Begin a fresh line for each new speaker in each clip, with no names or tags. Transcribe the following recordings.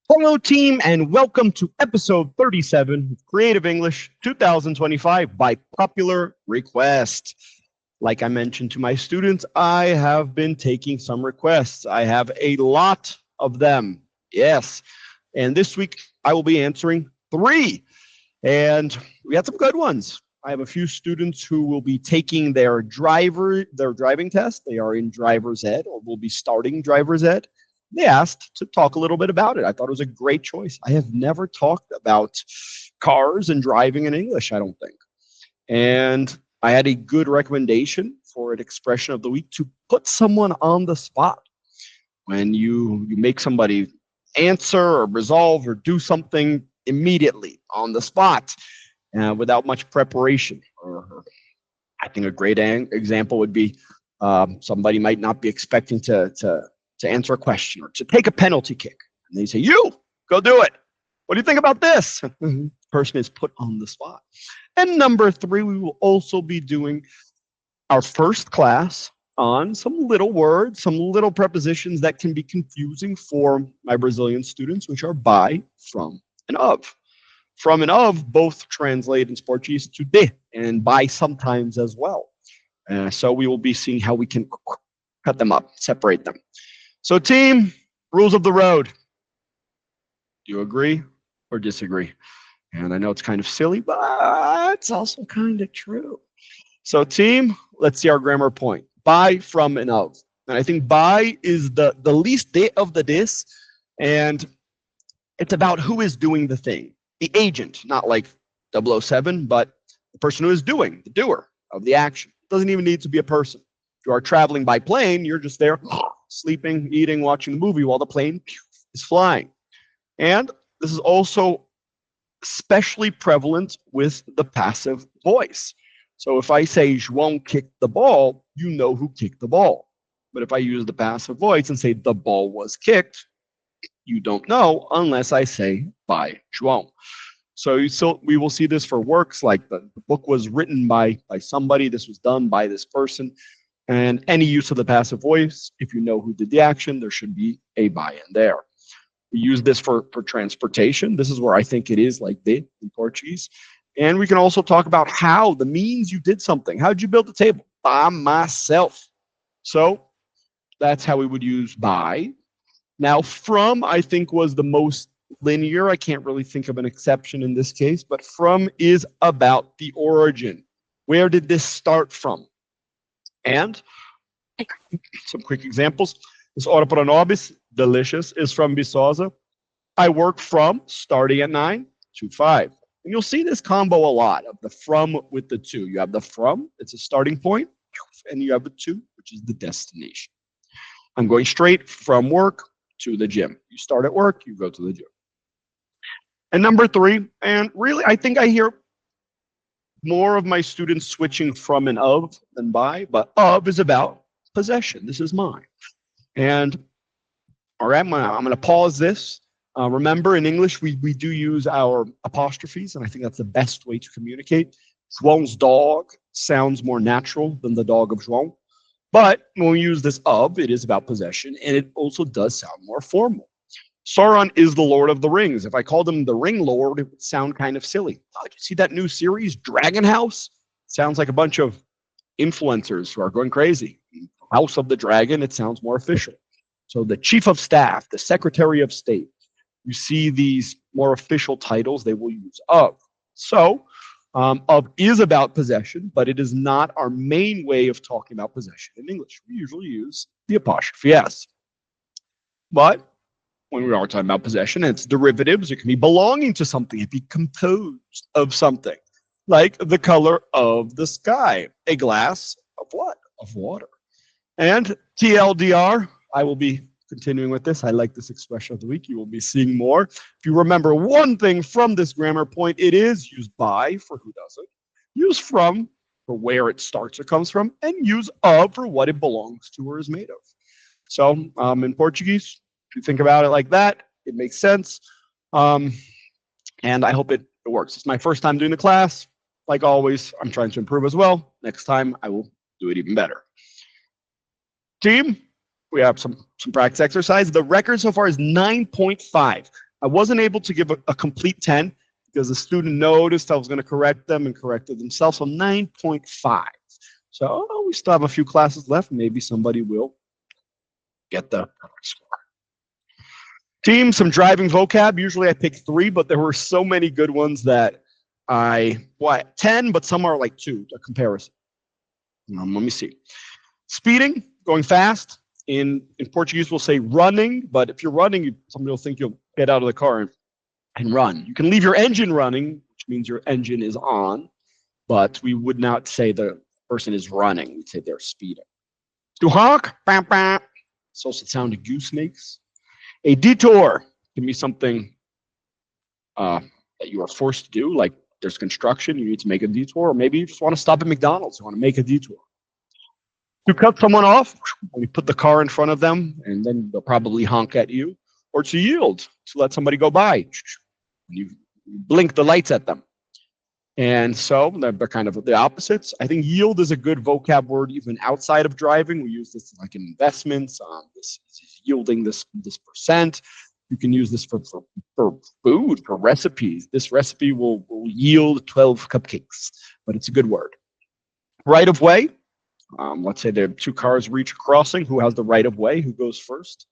Hello, team, and welcome to episode 37 of Creative English 2025 by popular request. Like I mentioned to my students, I have been taking some requests. I have a lot of them. Yes. And this week I will be answering three. And we had some good ones. I have a few students who will be taking their driving test. They are in driver's ed or will be starting driver's ed. They asked to talk a little bit about it. I thought it was a great choice. I have never talked about cars and driving in English, I don't think. And I had a good recommendation for an expression of the week to put someone on the spot. When you make somebody answer or resolve or do something immediately on the spot without much preparation. Or I think a great example would be somebody might not be expecting to answer a question or to take a penalty kick. And they say, "You go do it. What do you think about this?" Person is put on the spot. And number three, we will also be doing our first class on some little words, some little prepositions that can be confusing for my Brazilian students, which are by, from, and of. From and of both translate in Portuguese to de, and by sometimes as well. So we will be seeing how we can cut them up, separate them. So team, rules of the road. Do you agree or disagree? And I know it's kind of silly, but it's also kind of true. So team, let's see our grammar point. By, from, and of. And I think by is the least de of the dis, and it's about who is doing the thing. The agent, not like 007, but the person who is doing, the doer of the action. It doesn't even need to be a person. If you are traveling by plane, you're just there sleeping, eating, watching the movie while the plane is flying. And this is also especially prevalent with the passive voice. So if I say João kicked the ball, you know who kicked the ball. But if I use the passive voice and say the ball was kicked, you don't know unless I say by João. So we will see this for works like the book was written by somebody, this was done by this person, and any use of the passive voice, if you know who did the action, there should be a by in there. We use this for transportation. This is where I think it is like de in Portuguese. And we can also talk about how, the means you did something. How did you build the table? By myself. So that's how we would use by. Now, from, I think, was the most linear. I can't really think of an exception in this case, but from is about the origin. Where did this start from? And some quick examples. This ora pro nobis, delicious, is from Viçosa. I work from starting at 9 to 5. And you'll see this combo a lot of the from with the to. You have the from, it's a starting point, and you have the to, which is the destination. I'm going straight from work to the gym. You start at work, you go to the gym. And number three, and really I think I hear more of my students switching from and of than by, but of is about possession. This is mine. And all right, I'm going to pause this. Remember, in English, we do use our apostrophes, and I think that's the best way to communicate. João's dog sounds more natural than the dog of João. But when we use this of, it is about possession, and it also does sound more formal. Sauron is the Lord of the Rings. If I called him the Ring Lord, it would sound kind of silly. Oh, did you see that new series, Dragon House? Sounds like a bunch of influencers who are going crazy. House of the Dragon, it sounds more official. So the Chief of Staff, the Secretary of State, you see these more official titles, they will use of. So of is about possession, but it is not our main way of talking about possession in English. We usually use the apostrophe s. But when we are talking about possession, it's derivatives. It can be belonging to something. It can be composed of something, like the color of the sky. A glass of what? Of water. And TLDR, I will be continuing with this. I like this expression of the week. You will be seeing more. If you remember one thing from this grammar point, it is use by for who doesn't, use from for where it starts or comes from, and use of for what it belongs to or is made of. So in Portuguese, if you think about it like that, it makes sense. And I hope it works. It's my first time doing the class. Like always, I'm trying to improve as well. Next time, I will do it even better. Team, We have some practice exercise. The record so far is 9.5. I wasn't able to give a complete 10 because the student noticed I was going to correct them and corrected themselves. So 9.5. So we still have a few classes left. Maybe somebody will get the score. Team, some driving vocab. Usually I pick 3, but there were so many good ones that 10, but some are like 2, a comparison. Let me see. Speeding, going fast. In Portuguese, we'll say running, but if you're running, somebody will think you'll get out of the car and run. You can leave your engine running, which means your engine is on, but we would not say the person is running. We'd say they're speeding. To honk, bam, bam. It's also the sound of goose makes. A detour can be something that you are forced to do, like there's construction, you need to make a detour, or maybe you just want to stop at McDonald's, you want to make a detour. To cut someone off, when you put the car in front of them, and then they'll probably honk at you, or to yield, to let somebody go by. You blink the lights at them. And so they're kind of the opposites. I think yield is a good vocab word even outside of driving. We use this like in investments. This is yielding this percent. You can use this for food, for recipes. This recipe will yield 12 cupcakes, but it's a good word. Right of way. Let's say there are 2 cars reach a crossing. Who has the right of way? Who goes first?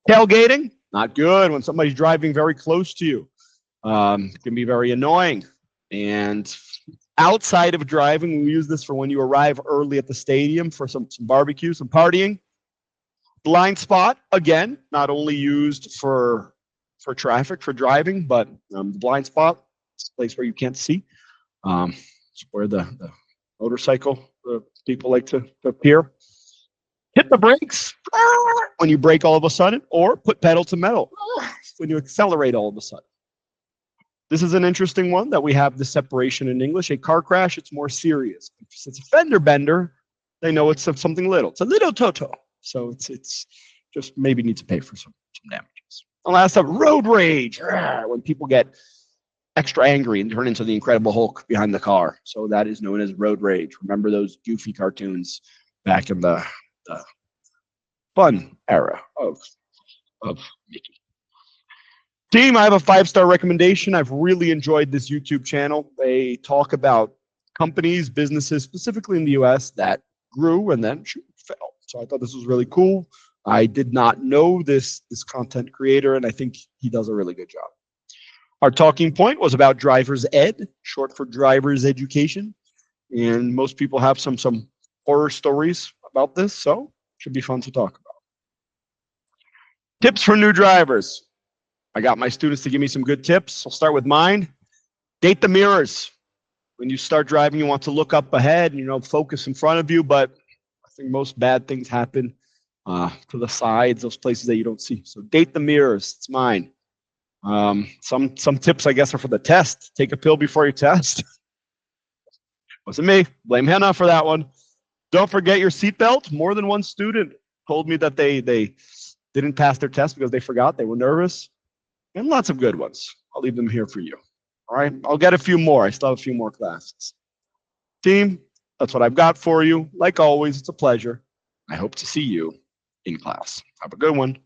Tailgating, not good. When somebody's driving very close to you, it can be very annoying. And outside of driving, we use this for when you arrive early at the stadium for some barbecue, some partying. Blind spot, again, not only used for traffic, for driving, but the blind spot, it's a place where you can't see. It's where the motorcycle people like to appear. Hit the brakes when you brake all of a sudden, or put pedal to metal when you accelerate all of a sudden. This is an interesting one that we have the separation in English. A car crash, it's more serious. If it's a fender bender, they know it's something little. It's a little toto. So it's just maybe need to pay for some damages. And last up, road rage. When people get extra angry and turn into the Incredible Hulk behind the car. So that is known as road rage. Remember those goofy cartoons back in the fun era of Mickey. Team, I have a 5-star recommendation. I've really enjoyed this YouTube channel. They talk about companies, businesses, specifically in the US, that grew and then fell. So I thought this was really cool. I did not know this content creator, and I think he does a really good job. Our talking point was about driver's ed, short for driver's education. And most people have some horror stories about this, so it should be fun to talk about. Tips for new drivers. I got my students to give me some good tips. I'll start with mine. Date the mirrors. When you start driving, you want to look up ahead and, focus in front of you, but I think most bad things happen to the sides, those places that you don't see. So date the mirrors. It's mine. Some tips, I guess, are for the test. Take a pill before your test. Wasn't me. Blame Hannah for that one. Don't forget your seatbelt. More than one student told me that they didn't pass their test because they forgot. They were nervous. And lots of good ones. I'll leave them here for you. All right. I'll get a few more. I still have a few more classes. Team, that's what I've got for you. Like always, it's a pleasure. I hope to see you in class. Have a good one.